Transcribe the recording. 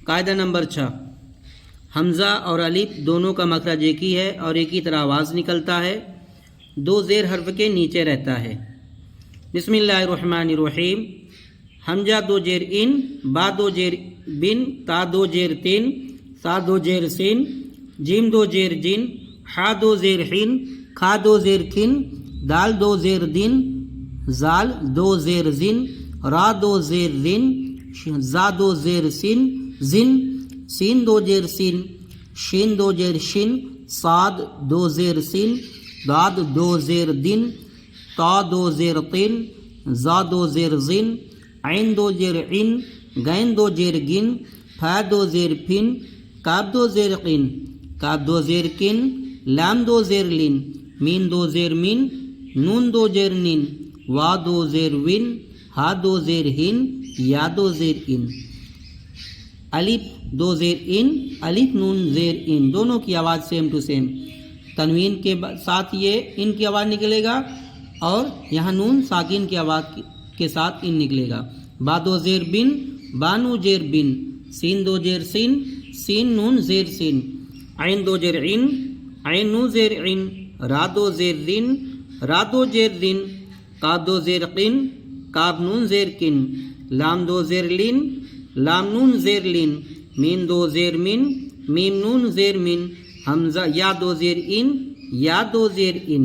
قاعدہ نمبر 6، حمزہ اور الف دونوں کا مخرج ایک ہی ہے اور ایک ہی طرح آواز نکلتا ہے، دو زیر حرف کے نیچے رہتا ہے۔ بسم اللہ الرحمن الرحیم۔ حمزہ دو زیر ان، با دو زیر بن، تا دو زیر تین، سا دو زیر سین، جیم دو زیر جن، حا دو زیر حین، کھا دو زیر کھن، دال دو زیر دن، زال دو زیر زن، را دو زیر رن، زا دو زیر سن، زن، سین دو زیر سین، شین دو زیر شن، صاد دو زیر سن، داد دو زیر دن، تا دو زیر طن، زا دو زیر زن، عین دو زیر عن، گین دو زیر گن، پھا دو زیر پھن، کاف دو زیر قن، کاف دو زیر کن، لام دو زیر لن، مین دو زیر من، نون دو زیر نن، وا دو زیر ون، ہا دو زیر ہن، یا دو زیر ان۔ الف دو زیر ان، الف نون زیر ان، دونوں کی آواز سیم ٹو سیم، تنوین کے ساتھ یہ ان کی آواز نکلے گا اور یہاں نون ساکن کی آواز کے ساتھ ان نکلے گا۔ با دو زیر بن، بانو زیر بن، سین دو زیر سین، سین نون زیر سین، عین دو زیر عین، عین نون زیر عین، را دو زیر رن، را دو زیر رن، قاف دو زیر قن، کاف نون زیر کن، لام دو زیر لن، لام نون زیر لن، میم دو زیر من، میم نون زیر من، حمزہ یا دو زیر ان، یا دو زیر ان۔